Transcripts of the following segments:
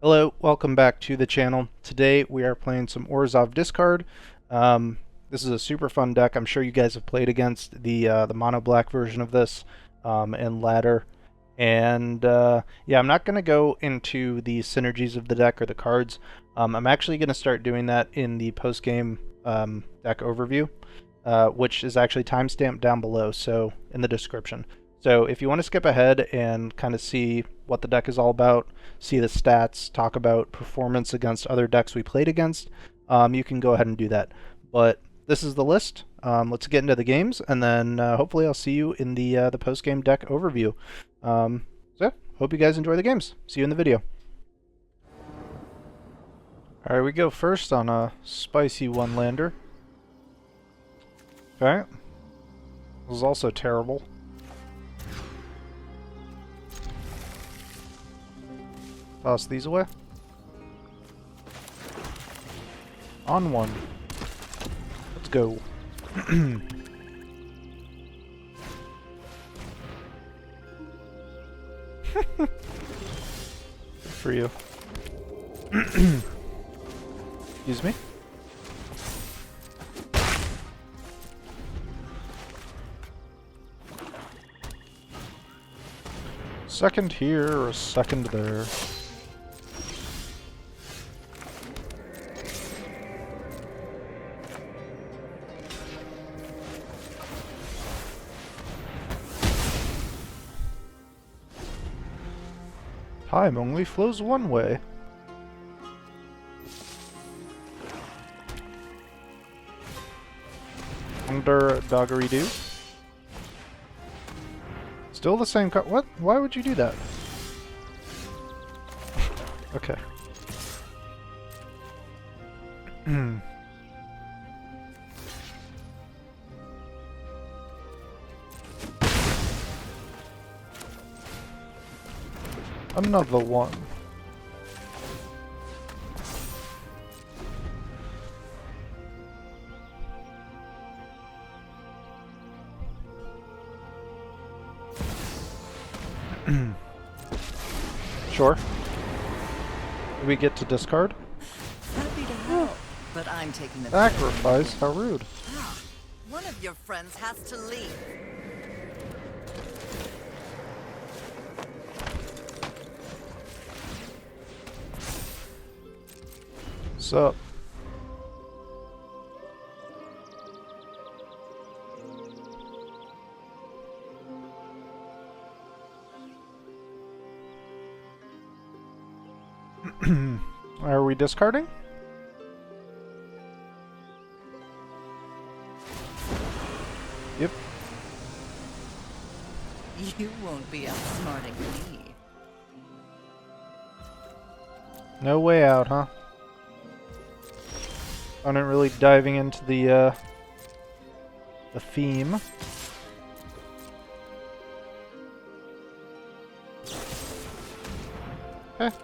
Hello, welcome back to the channel. Today we are playing some Orzhov Discard. This is a super fun deck. I'm sure you guys have played against the mono black version of this and ladder. And yeah, I'm not going to go into the synergies of the deck or the cards. I'm actually going to start doing that in the post-game deck overview, which is actually timestamped down below, so in the description. So if you want to skip ahead and kind of see what the deck is all about, see the stats, talk about performance against other decks we played against, you can go ahead and do that. But this is the list. Let's get into the games, and then hopefully I'll see you in the post-game deck overview. So yeah, hope you guys enjoy the games. See you in the video. Alright, we go first on a spicy one-lander. Okay. This is also terrible. Toss these away. On one. Let's go. Good for you. Excuse me. Second here or a second there. Time only flows one way. Under Doggery-Doo. Still the same card. What? Why would you do that? Okay. Another one. Sure. Do we get to discard? Happy to help, but I'm taking the Sacrifice? How rude. One of your friends has to leave. Sup? Are we discarding? Yep. You won't be outsmarting me. No way out, huh? I wasn't really diving into the theme. Okay.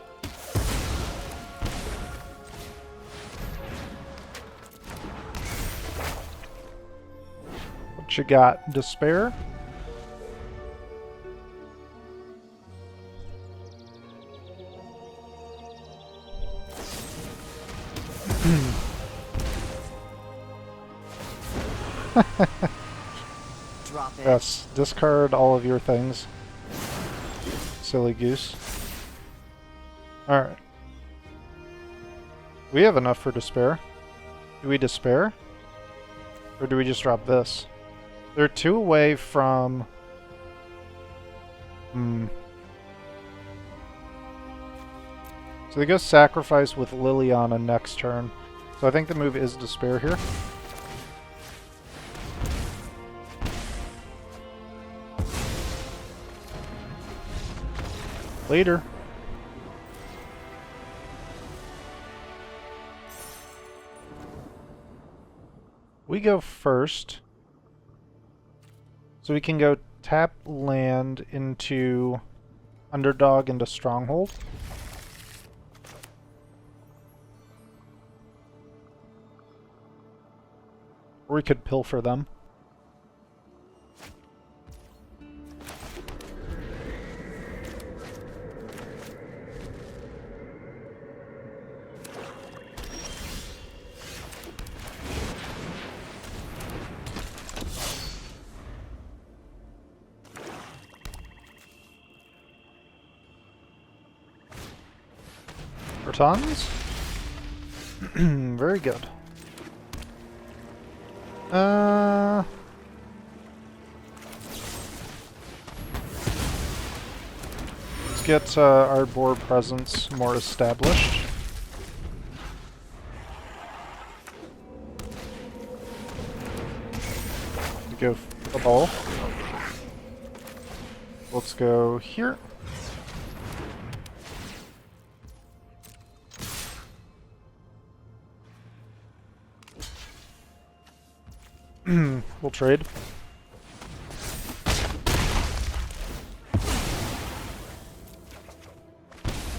What you got? Despair? Drop it. Yes, discard all of your things. Silly goose. Alright. We have enough for despair. Do we despair? Or do we just drop this? They're two away from... So they go sacrifice with Liliana next turn. So I think the move is despair here. Later. We go first. So we can go tap land into Underdog into Stronghold. Or we could pilfer them. Protons. Very good. Let's get our board presence more established. Go the ball. Let's go here. We'll trade.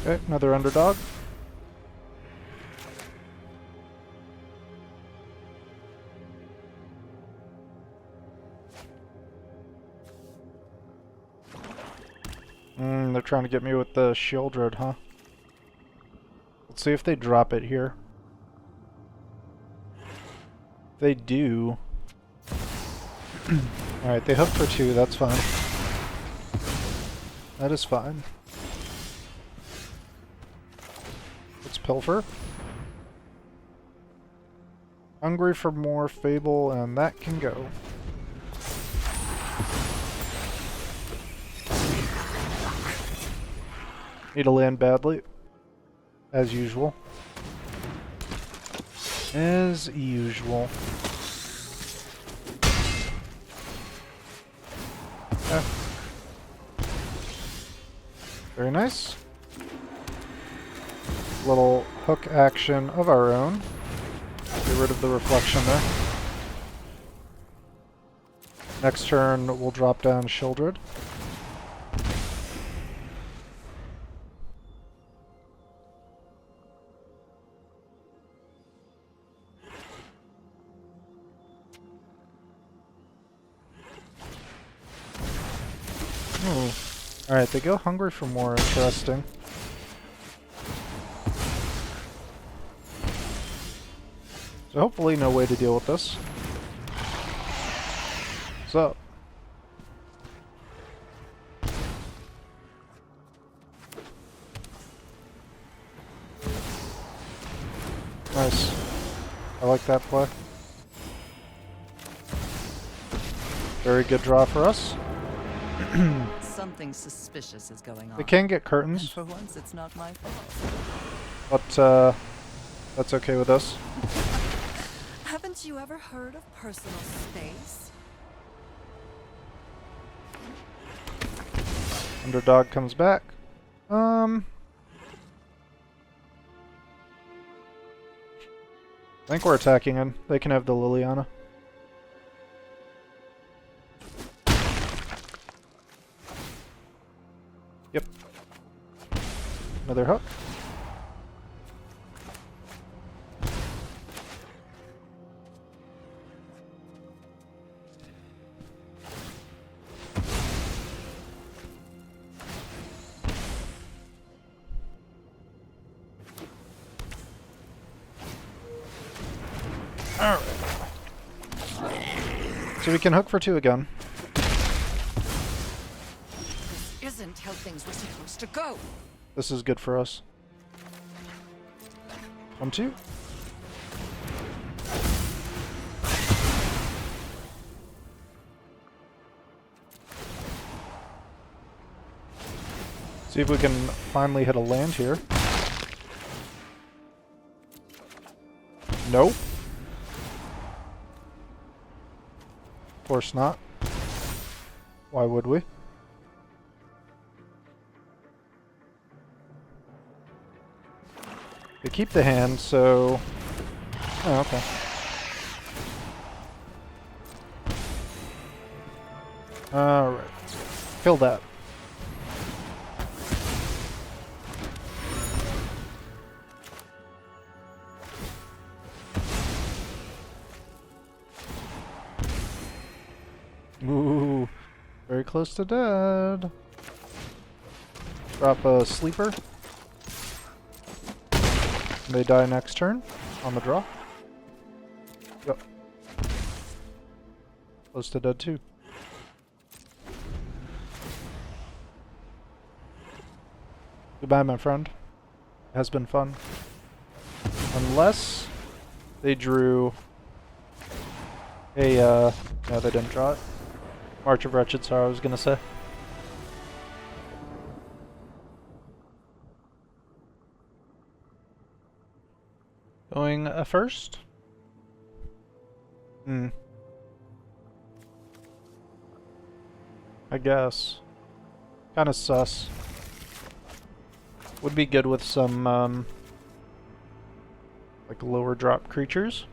Okay, another underdog. They're trying to get me with the Shieldred, huh? Let's see if they drop it here. If they do... Alright, they hook for 2, that's fine. That is fine. Let's pilfer. Hungry for more Fable, and that can go. Need to land badly. As usual. As usual. Yeah. Very nice. Little hook action of our own. Get rid of the reflection there. Next turn, we'll drop down Shieldred. Alright, they go hungry for more. Interesting. So hopefully no way to deal with this. What's up? Nice. I like that play. Very good draw for us. Something suspicious is going on. They can get curtains. And for once, it's not my fault. But, that's okay with us. Haven't you ever heard of personal space? Underdog comes back. I think we're attacking him. They can have the Liliana. Yep. Another hook. Alright. So we can hook for 2 again. This isn't how things were supposed to go. This is good for us. 1, 2. See if we can finally hit a land here. Nope. Of course not. Why would we? They keep the hand, so... Oh, okay. Alright. Kill that. Ooh, very close to dead. Drop a sleeper. They die next turn on the draw. Yep. Close to dead too. Goodbye, my friend. has been fun. Unless they drew a, no, they didn't draw it. March of Wretched Sorrow, I was gonna say. Going first? I guess. Kinda sus. Would be good with some, like lower drop creatures.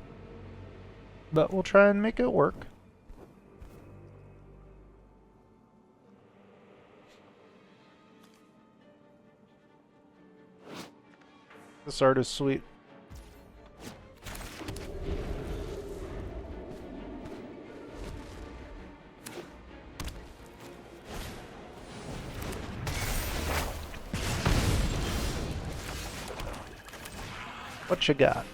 But we'll try and make it work. This art is sweet. What you got?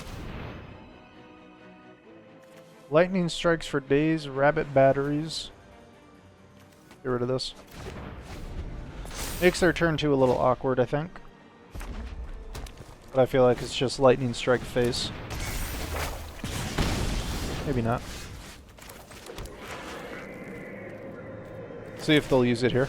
Lightning strikes for days, rabbit batteries. Get rid of this. Makes their turn 2 a little awkward, I think. But I feel like it's just lightning strike face. Maybe not. See if they'll use it here.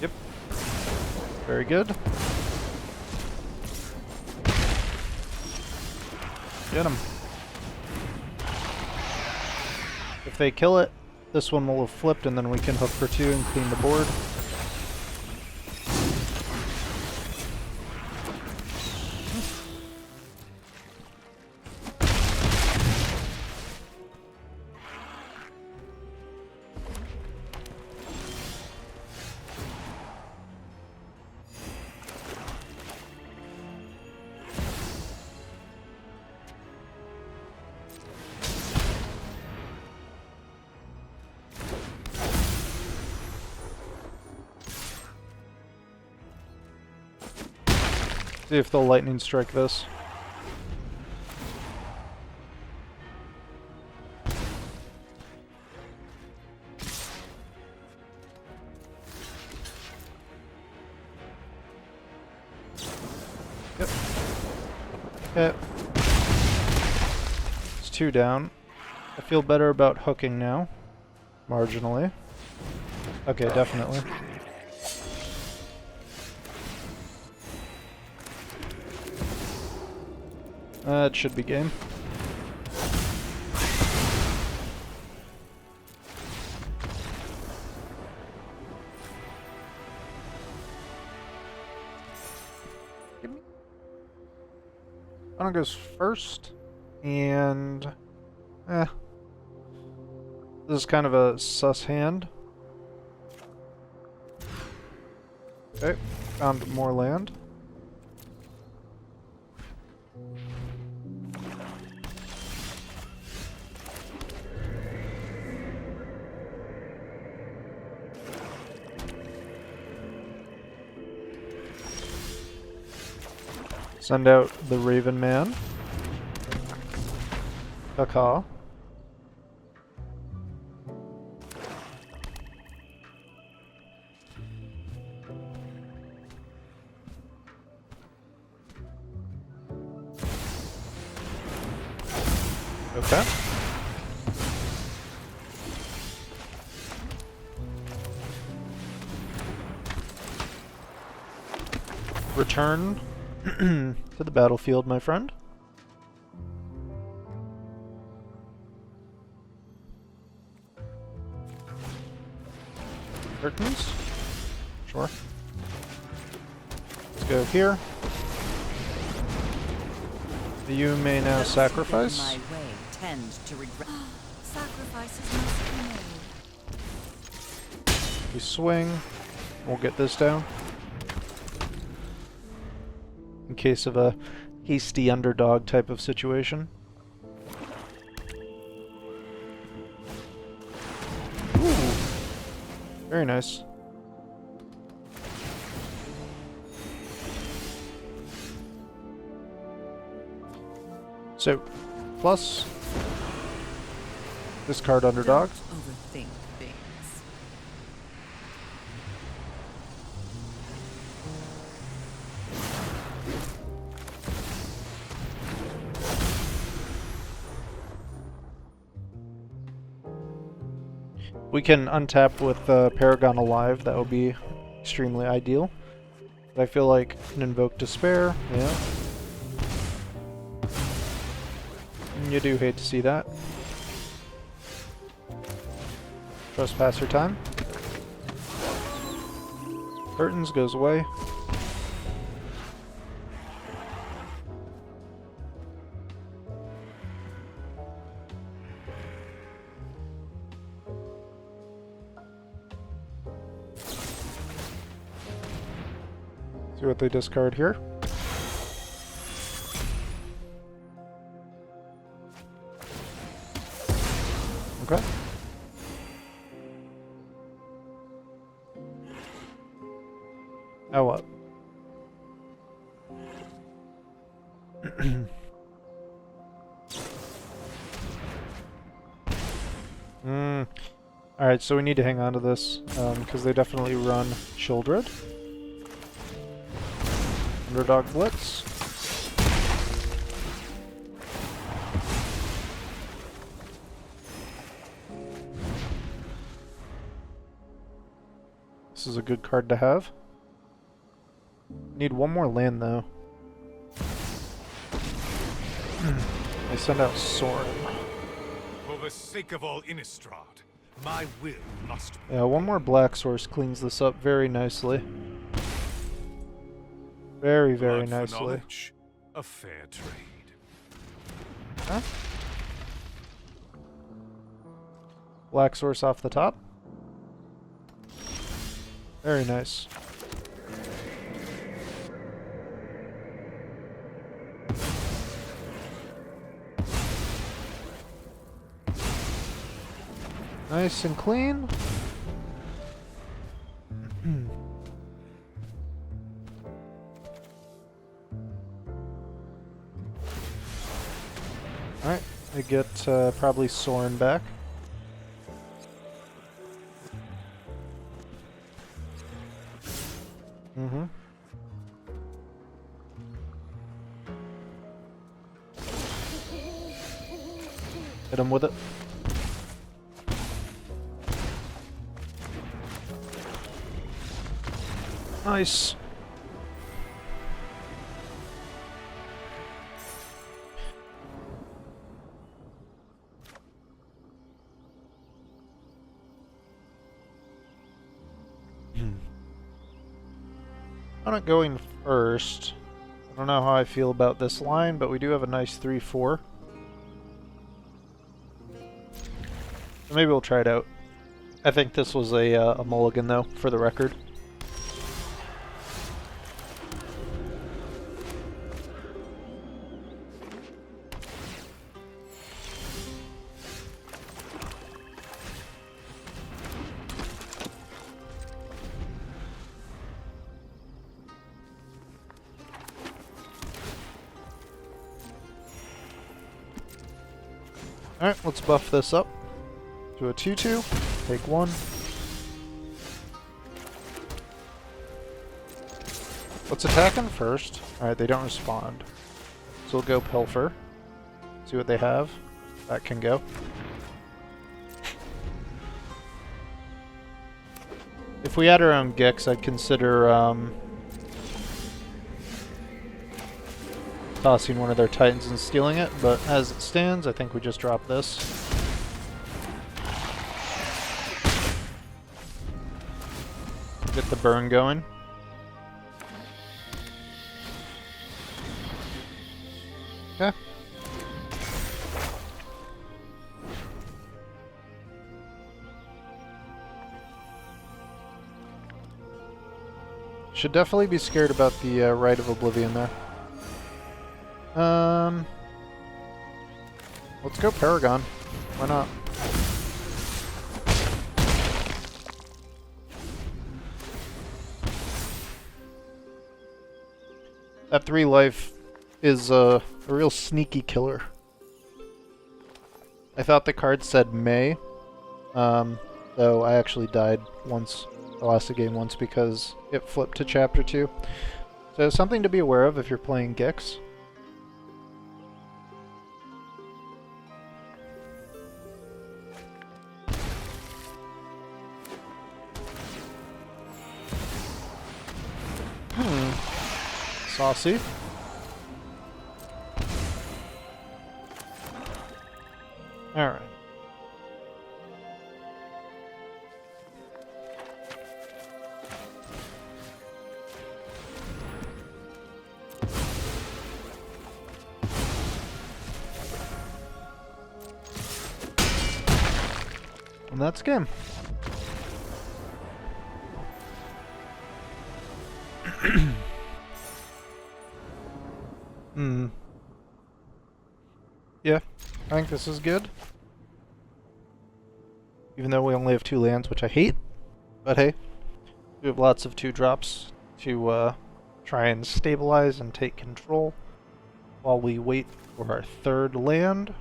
Yep. Very good. Get him. If they kill it, this one will have flipped and then we can hook for 2 and clean the board. See if they'll lightning strike this. Yep. Okay. It's 2 down. I feel better about hooking now. Marginally. Okay, definitely. It should be game. One goes first, and this is kind of a sus hand. Okay, found more land. Send out the Raven Man. Caca. Okay. Return to the battlefield, my friend. Curtains? Sure. Let's go here. You may now sacrifice. My way tend to regret. Sacrifices must be made. We swing. We'll get this down. In case of a hasty underdog type of situation. Ooh. Very nice. So, plus Discard underdog. Don't overthink things. We can untap with Paragon Alive. That would be extremely ideal. But I feel like an Invoke Despair. Yeah. You do hate to see that. Trespasser time. Curtains goes away. See what they discard here. Okay. Now what? Alright, so we need to hang on to this, because they definitely run Childred. Underdog Blitz. This is a good card to have. Need one more land though. I send out Sorin. For the sake of all Innistrad, my will must. Yeah, one more black source cleans this up very nicely. Very, very Blood for nicely. knowledge, a fair trade. Huh? Black source off the top. Very nice. Nice and clean. Alright, I get probably Sorin back. Mm-hmm. Hit him with it. Nice. I'm not going first. I don't know how I feel about this line, but we do have a nice 3-4. So maybe we'll try it out. I think this was a mulligan, though, for the record. Alright, let's buff this up to a 2-2. Take one. Let's attack them first. Alright, they don't respond. So we'll go Pilfer. See what they have. That can go. If we had our own Gix, I'd consider tossing one of their Titans and stealing it, but as it stands, I think we just drop this. Get the burn going. Okay. Should definitely be scared about the Rite of Oblivion there. Let's go Paragon. Why not? That 3 life is a real sneaky killer. I thought the card said May, though I actually died once. I lost the game once because it flipped to Chapter 2. So something to be aware of if you're playing Gix. Saucy. Alright. And that's game. Yeah, I think this is good. Even though we only have 2 lands, which I hate. But hey, we have lots of 2-drops to try and stabilize and take control while we wait for our 3rd land,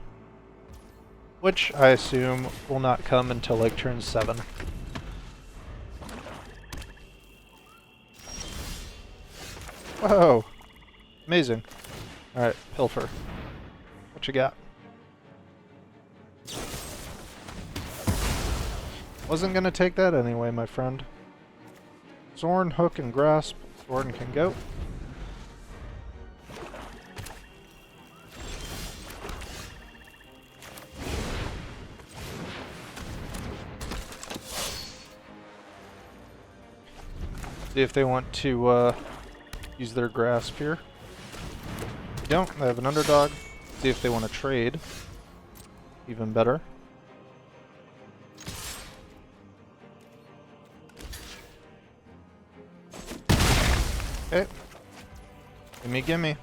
which I assume will not come until like turn 7. Whoa! Amazing. Alright, Pilfer. What you got? Wasn't gonna take that anyway, my friend. Zorn, Hook, and Grasp. Zorn can go. See if they want to use their Grasp here. They don't. They have an underdog. See if they want to trade. Even better. Okay. Gimme, gimme.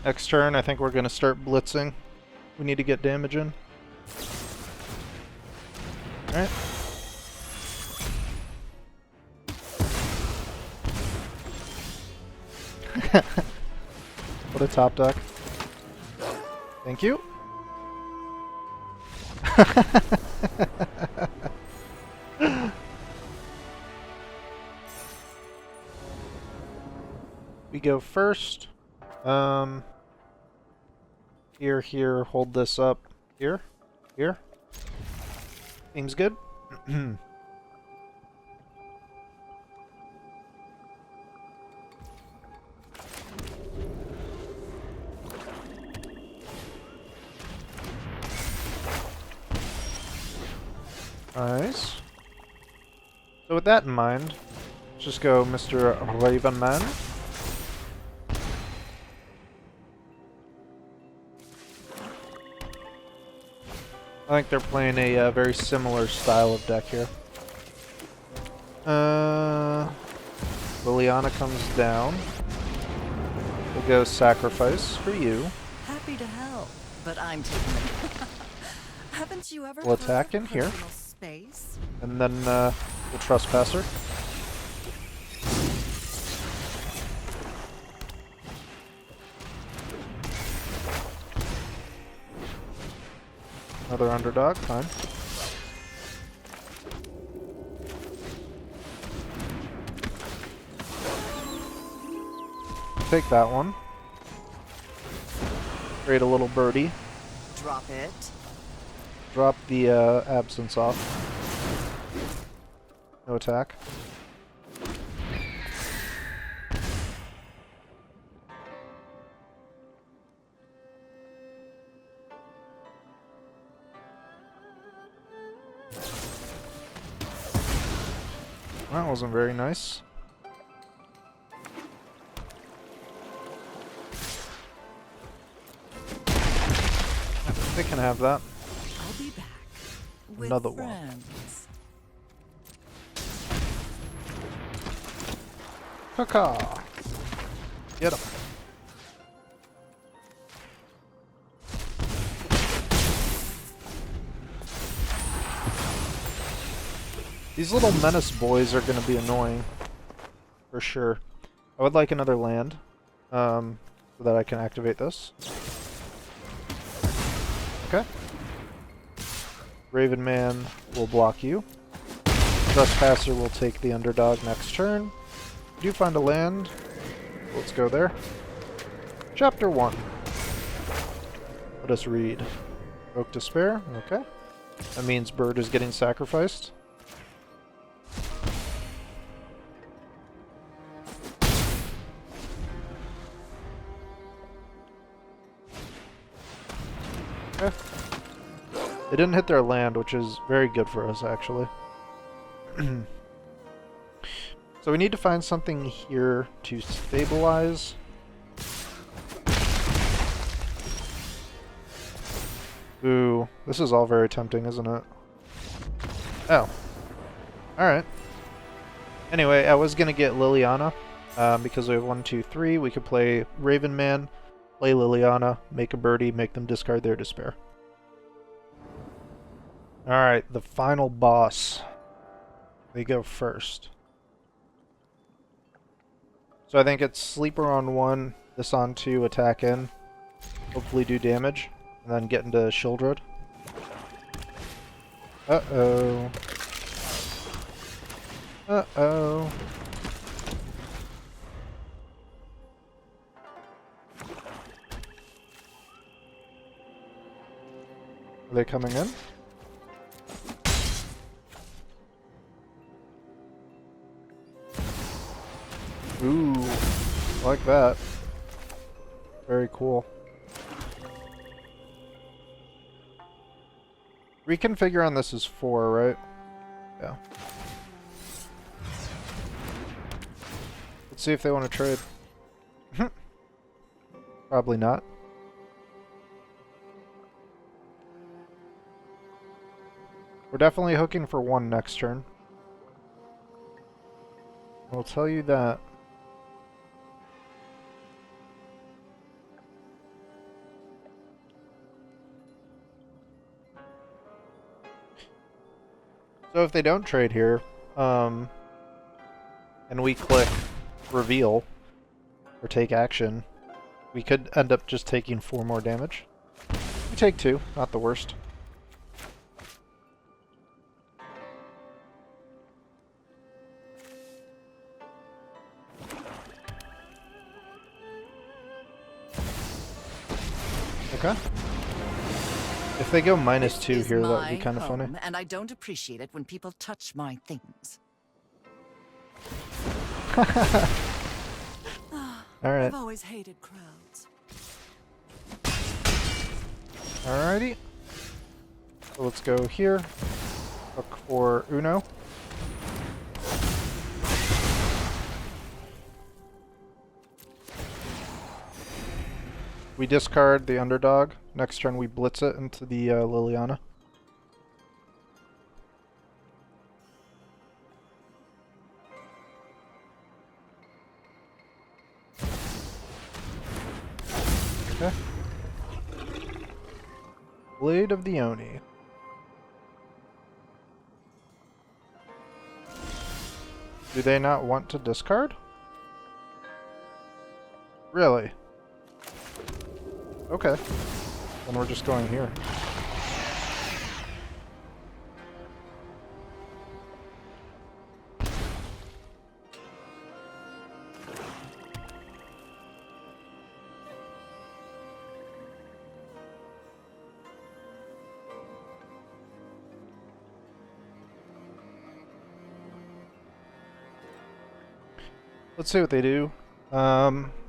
Next turn, I think we're going to start blitzing. We need to get damage in. Alright. What a top deck. Thank you. We go first. Here, hold this up. Here. Seems good. Nice. So with that in mind, let's just go Mr. Ravenman. I think they're playing a very similar style of deck here. Liliana comes down. We'll go Sacrifice for you. Happy to help, but I'm taking it. Haven't you ever We'll heard attack of in here. personal space? And then we'll Trespasser. Another underdog, fine. Take that one. Create a little birdie. Drop it. Drop the absence off. No attack. That wasn't very nice. They can have that. I'll be back. With Another friends. one. Caca. Get him. These little menace boys are going to be annoying. for sure. I would like another land, so that I can activate this. Okay. Raven Man will block you. Trespasser will take the underdog next turn. We do find a land. Let's go there. Chapter 1. Let us read. Evoke Despair. Okay. That means Bird is getting sacrificed. Okay. They didn't hit their land, which is very good for us, actually. So we need to find something here to stabilize. Ooh, this is all very tempting, isn't it? Oh. Alright. Anyway, I was gonna get Liliana, because we have 1, 2, 3. We could play Raven Man, play Liliana, make a birdie, make them discard their despair. Alright, the final boss. They go first. So I think it's Sleeper on 1, this on 2, attack in, hopefully do damage, and then get into Shieldred. Uh-oh. Uh-oh. Are they coming in? Ooh, I like that. Very cool. Reconfigure on this is 4, right? Yeah. Let's see if they want to trade. Probably not. We're definitely hooking for 1 next turn. I'll tell you that. So if they don't trade here, and we click reveal, or take action, we could end up just taking 4 more damage. We take 2, not the worst. Okay. If they go -2 here, that would be kind of funny. And I don't appreciate it when people touch my things. Alright. I've always hated crowds. Alrighty. So let's go here. Look for Uno. We discard the underdog. Next turn we blitz it into the Liliana. Okay. Blade of the Oni. Do they not want to discard? Really? Okay. Then we're just going here. Let's see what they do.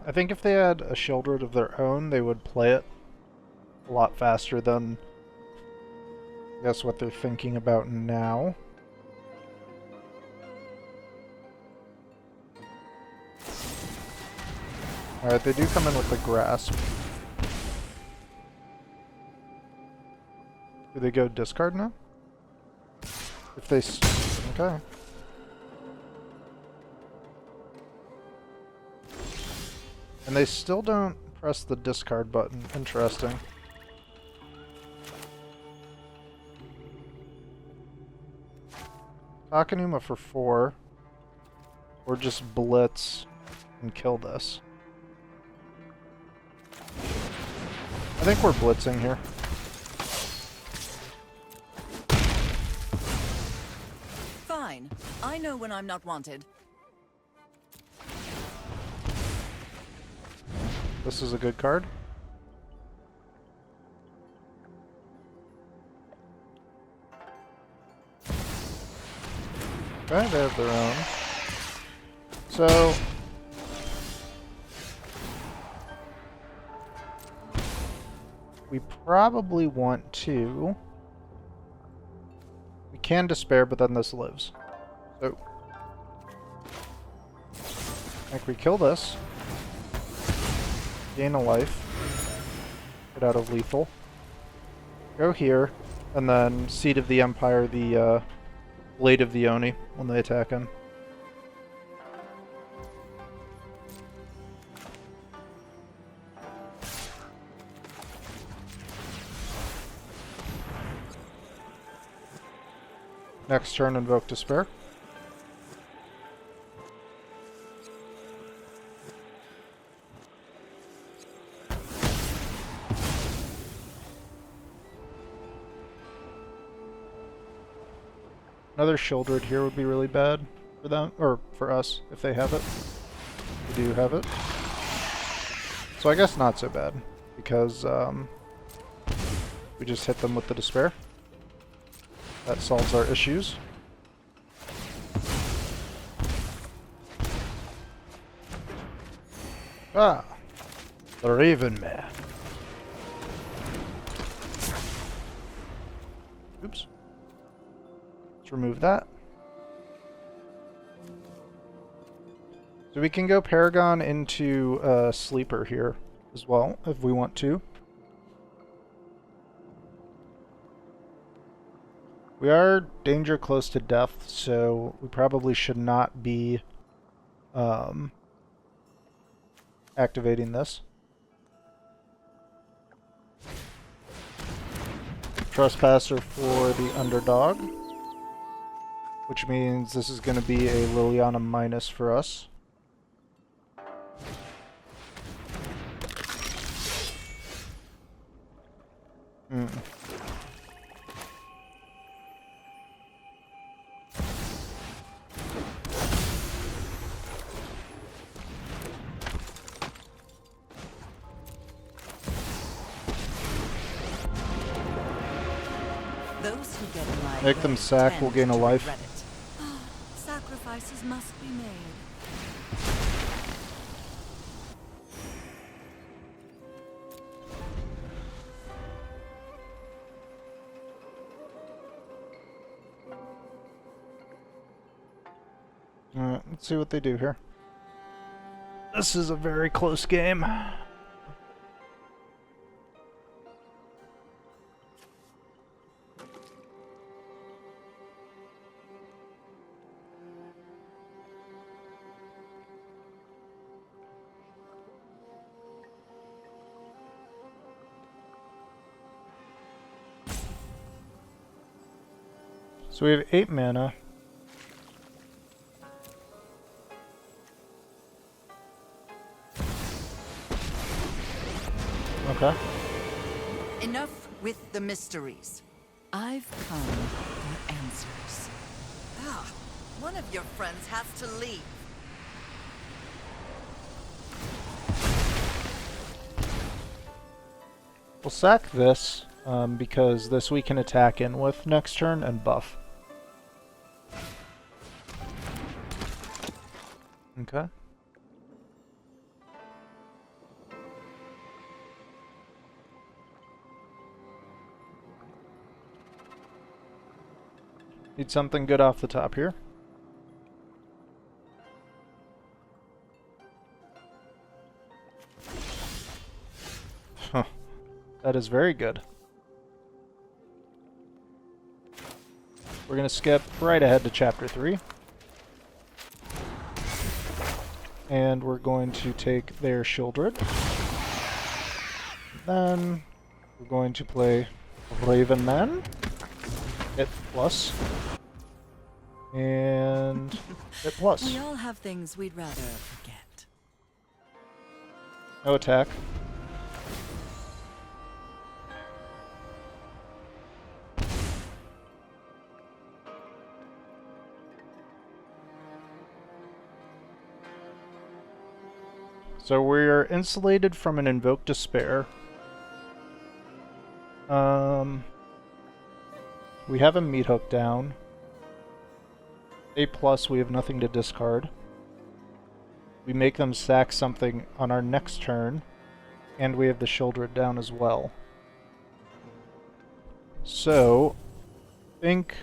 I think if they had a Shieldred of their own, they would play it a lot faster than, I guess, what they're thinking about now. Alright, they do come in with the Grasp. Do they go discard now? If they... okay. And they still don't press the discard button. Interesting. Takanuma for 4. or just blitz and kill this. I think we're blitzing here. Fine. I know when I'm not wanted. This is a good card. Okay, they have their own. So we probably want to... We can despair, but then this lives. So I think we kill this. Gain a life. Get out of lethal. Go here, and then Seed of the Empire, the Blade of the Oni, when they attack him. Next turn, invoke Despair. Another Shieldred here would be really bad for them, or for us, if they have it. We do have it. So I guess not so bad, because we just hit them with the Despair. That solves our issues. Ah! The Raven Man. Oops. Let's remove that. So we can go Paragon into Sleeper here as well, if we want to. We are danger close to death, so we probably should not be activating this. Trespasser for the underdog, which means this is going to be a Liliana minus for us. Those who get in my Make them way sack, we'll tend gain a to life. regret it. Sacrifices must be made. Alright, let's see what they do here. This is a very close game. So we have 8 mana. Okay. Enough with the mysteries. I've come for answers. Ah, one of your friends has to leave. We'll sack this, because this we can attack in with next turn and buff. Okay. Need something good off the top here. Huh. That is very good. We're going to skip right ahead to Chapter 3. And we're going to take their Shieldred. Then we're going to play Raven Man. Hit plus. And hit plus. We all have things we'd rather forget. No attack. So we're insulated from an Invoke Despair. We have a Meat Hook down. A plus, we have nothing to discard. We make them sack something on our next turn, and we have the Shieldred down as well. So, I think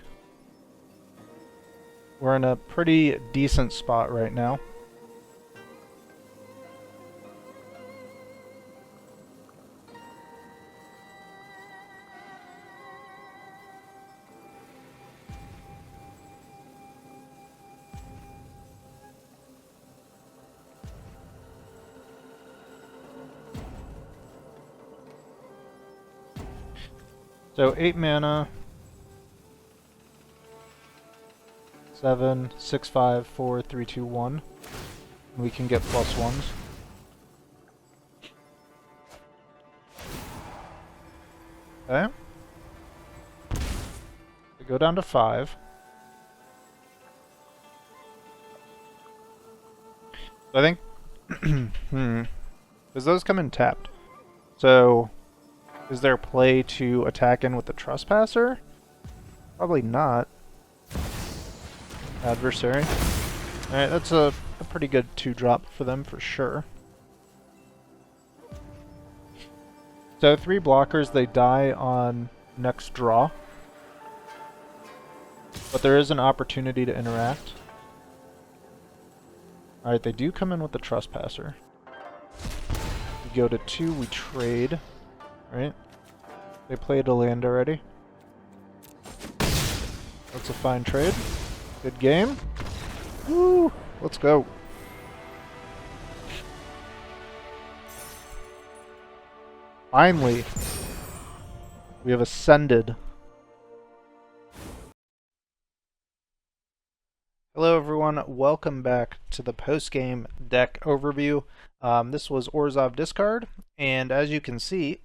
we're in a pretty decent spot right now. So 8 mana, 7, 6, 5, 4, 3, 2, 1. We can get +1s. Okay. We go down to 5. So I think, because those come in tapped. So, is there play to attack in with the Trespasser? Probably not. Adversary. Alright, that's a pretty good 2-drop for them for sure. So 3 blockers, they die on next draw. But there is an opportunity to interact. Alright, they do come in with the Trespasser. We go to 2, we trade. Right? They played a land already. That's a fine trade. Good game. Woo! Let's go. Finally, we have ascended. Hello everyone, welcome back to the post-game deck overview. This was Orzhov Discard, and as you can see,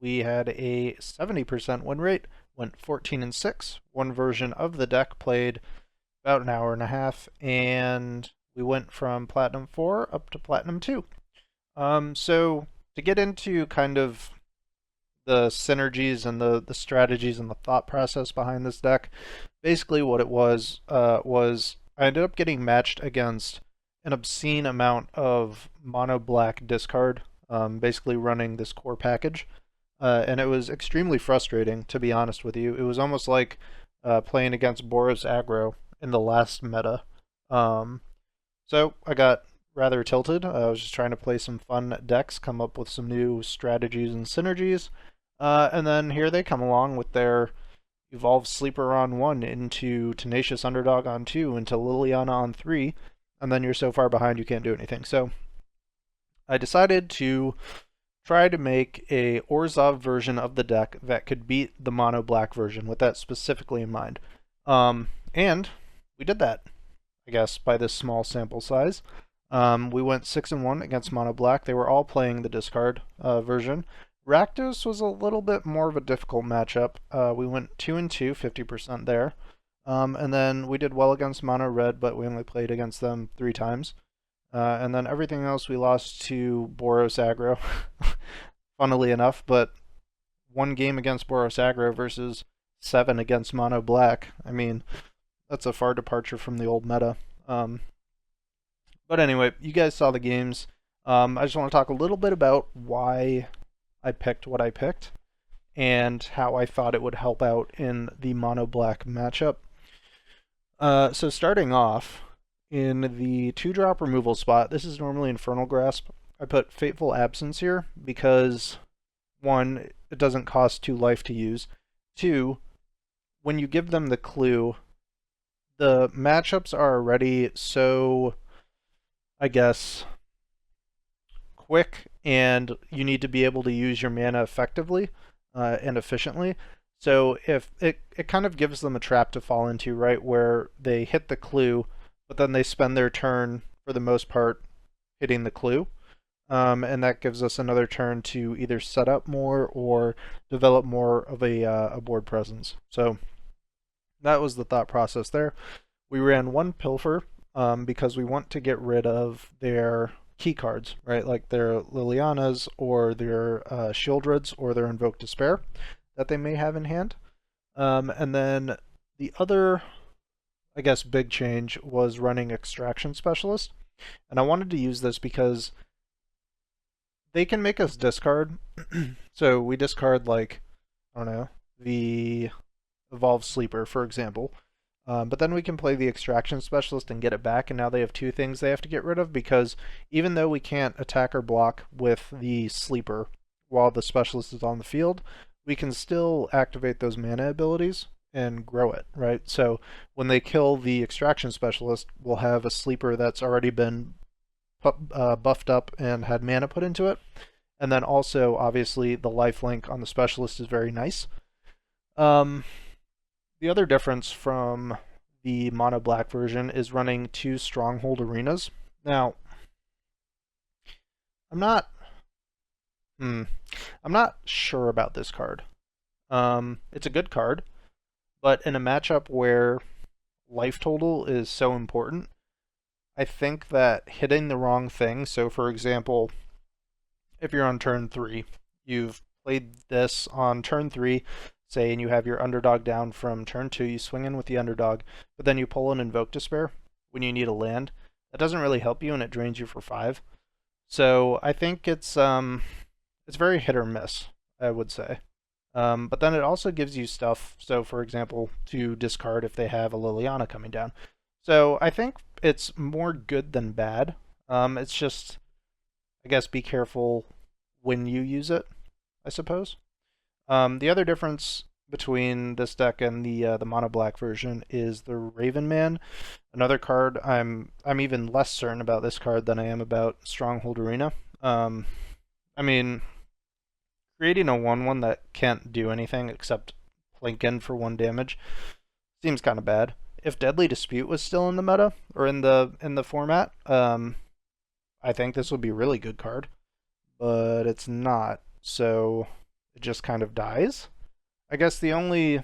we had a 70% win rate, went 14-6. One version of the deck played about an hour and a half, and we went from Platinum 4 up to Platinum 2. So to get into kind of the synergies and the strategies and the thought process behind this deck, basically what it was I ended up getting matched against an obscene amount of mono black discard, basically running this core package. And it was extremely frustrating, to be honest with you. It was almost like playing against Boros Aggro in the last meta. So I got rather tilted. I was just trying to play some fun decks, come up with some new strategies and synergies. And then here they come along with their Evolved Sleeper on 1 into Tenacious Underdog on 2 into Liliana on 3. And then you're so far behind you can't do anything. So I decided to try to make a Orzhov version of the deck that could beat the mono black version, with that specifically in mind. And we did that, I guess, by this small sample size. We went 6-1 against mono black. They were all playing the discard version. Rakdos was a little bit more of a difficult matchup. We went 2-2, 50% there. And then we did well against mono red, but we only played against them 3 times. And then everything else we lost to Boros Aggro, funnily enough, but 1 game against Boros Aggro versus 7 against Mono Black. I mean, that's a far departure from the old meta. But anyway, you guys saw the games. I just want to talk a little bit about why I picked what I picked and how I thought it would help out in the Mono Black matchup. So starting off, in the 2-drop removal spot, this is normally Infernal Grasp. I put Fateful Absence here because, 1, it doesn't cost 2 life to use. 2, when you give them the clue, the matchups are already so, I guess, quick, and you need to be able to use your mana effectively and efficiently. So if it kind of gives them a trap to fall into, right, where they hit the clue, but then they spend their turn, for the most part, hitting the clue. And that gives us another turn to either set up more or develop more of a board presence. So that was the thought process there. We ran one Pilfer because we want to get rid of their key cards, right? Like their Lilianas or their Shieldreds or their Invoke Despair that they may have in hand. And then the other, I guess, big change was running Extraction Specialist. And I wanted to use this because they can make us discard. So we discard, like, I don't know, the Evolved Sleeper, for example. But then we can play the Extraction Specialist and get it back, and now they have two things they have to get rid of, because even though we can't attack or block with the Sleeper while the Specialist is on the field, we can still activate those mana abilities and grow it, right? So when they kill the Extraction Specialist, we'll have a Sleeper that's already been buffed up and had mana put into it. And then also, obviously, the lifelink on the Specialist is very nice. The other difference from the mono black version is running 2 Stronghold Arenas. Now, I'm not sure about this card. It's a good card, but in a matchup where life total is so important, I think that hitting the wrong thing, so for example, if you're on turn 3, you've played this on turn 3, say, and you have your underdog down from turn 2, you swing in with the underdog, but then you pull an Invoke Despair when you need a land. That doesn't really help you, and it drains you for 5. So I think it's very hit or miss, I would say. But then it also gives you stuff, so for example, to discard if they have a Liliana coming down. So I think it's more good than bad. It's just, I guess, be careful when you use it, I suppose. The other difference between this deck and the mono black version is the Raven Man. Another card I'm even less certain about this card than I am about Stronghold Arena. I mean, creating a 1/1 that can't do anything except plink in for 1 damage seems kind of bad. If Deadly Dispute was still in the meta or in the format, I think this would be a really good card, but it's not. So it just kind of dies. I guess the only...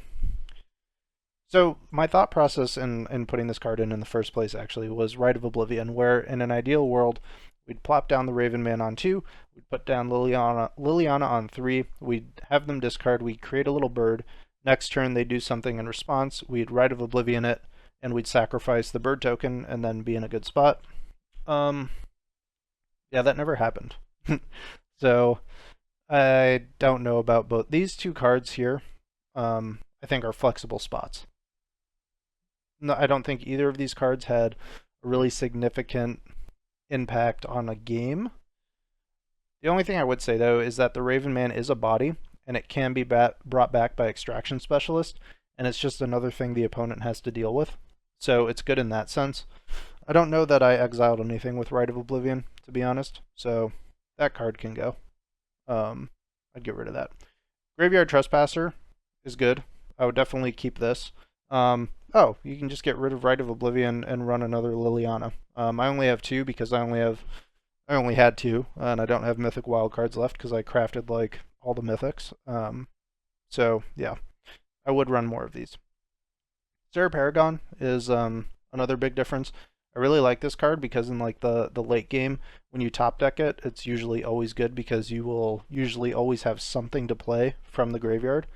So my thought process in putting this card in the first place actually was Rite of Oblivion, where in an ideal world, we'd plop down the Raven Man on 2, we'd put down Liliana on 3, we'd have them discard, we'd create a little bird, next turn they'd do something in response, we'd Rite of Oblivion it, and we'd sacrifice the bird token and then be in a good spot. Yeah, that never happened. So I don't know about both. These 2 cards here, I think are flexible spots. No, I don't think either of these cards had a really significant impact on a game. The only thing I would say, though, is that the Raven Man is a body, and it can be brought back by Extraction Specialist, and it's just another thing the opponent has to deal with. So it's good in that sense. I don't know that I exiled anything with Rite of Oblivion, to be honest, so that card can go. I'd get rid of that. Graveyard Trespasser is good. I would definitely keep this. Oh, you can just get rid of Rite of Oblivion and run another Liliana. I only have 2 because I only had 2, and I don't have Mythic Wildcards left because I crafted like all the Mythics. So yeah, I would run more of these. Sarah Paragon is another big difference. I really like this card because in like the late game, when you top deck it, it's usually always good because you will usually always have something to play from the graveyard.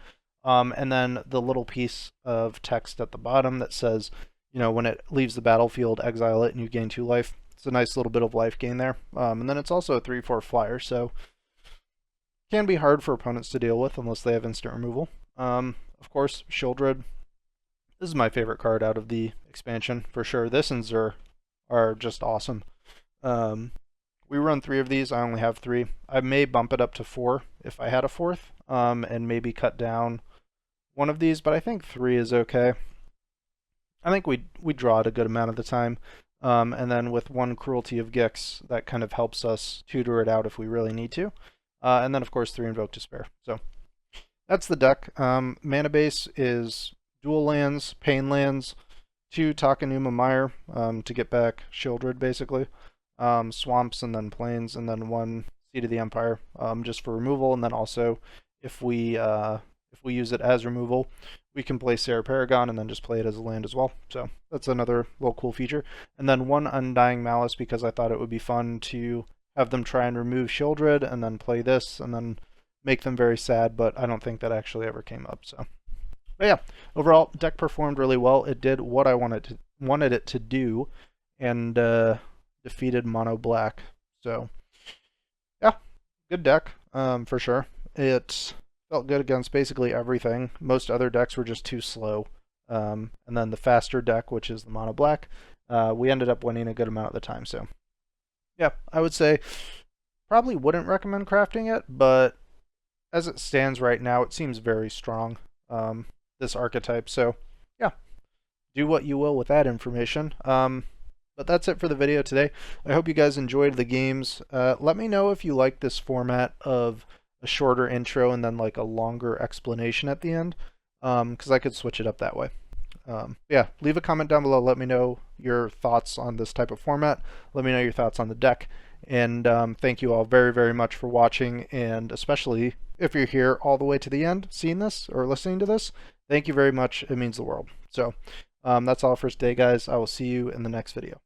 And then the little piece of text at the bottom that says, you know, when it leaves the battlefield, exile it and you gain 2 life. It's a nice little bit of life gain there. And then it's also a 3/4 flyer, so can be hard for opponents to deal with unless they have instant removal. Of course, Shieldred. This is my favorite card out of the expansion, for sure. This and Zur are just awesome. We run 3 of these. I only have 3. I may bump it up to 4 if I had a 4th, and maybe cut down one of these, but I think 3 is okay. I think we draw it a good amount of the time, and then with 1 Cruelty of Gix, that kind of helps us tutor it out if we really need to. And then, of course, 3 Invoke Despair. So that's the deck. Mana base is dual lands, pain lands, 2 Takenuma Mire to get back Shieldred, basically. Swamps, and then plains, and then 1 Seed of the Empire just for removal. And then also, if we use it as removal, we can play Sarah Paragon and then just play it as a land as well. So that's another little cool feature. And then 1 Undying Malice, because I thought it would be fun to have them try and remove Shieldred and then play this and then make them very sad, but I don't think that actually ever came up. So, but yeah, overall, deck performed really well. It did what I wanted it to do, and defeated mono black. So yeah, good deck for sure. It felt good against basically everything. Most other decks were just too slow. And then the faster deck, which is the mono black, we ended up winning a good amount of the time. So yeah, I would say probably wouldn't recommend crafting it, but as it stands right now, it seems very strong, this archetype. So yeah, do what you will with that information. But that's it for the video today. I hope you guys enjoyed the games. Let me know if you like this format of a shorter intro and then like a longer explanation at the end, because I could switch it up that way. Yeah, leave a comment down below. Let me know your thoughts on this type of format. Let me know your thoughts on the deck. And thank you all very, very much for watching, and especially if you're here all the way to the end, seeing this or listening to this, thank you very much. It means the world. So that's all for today, guys. I will see you in the next video.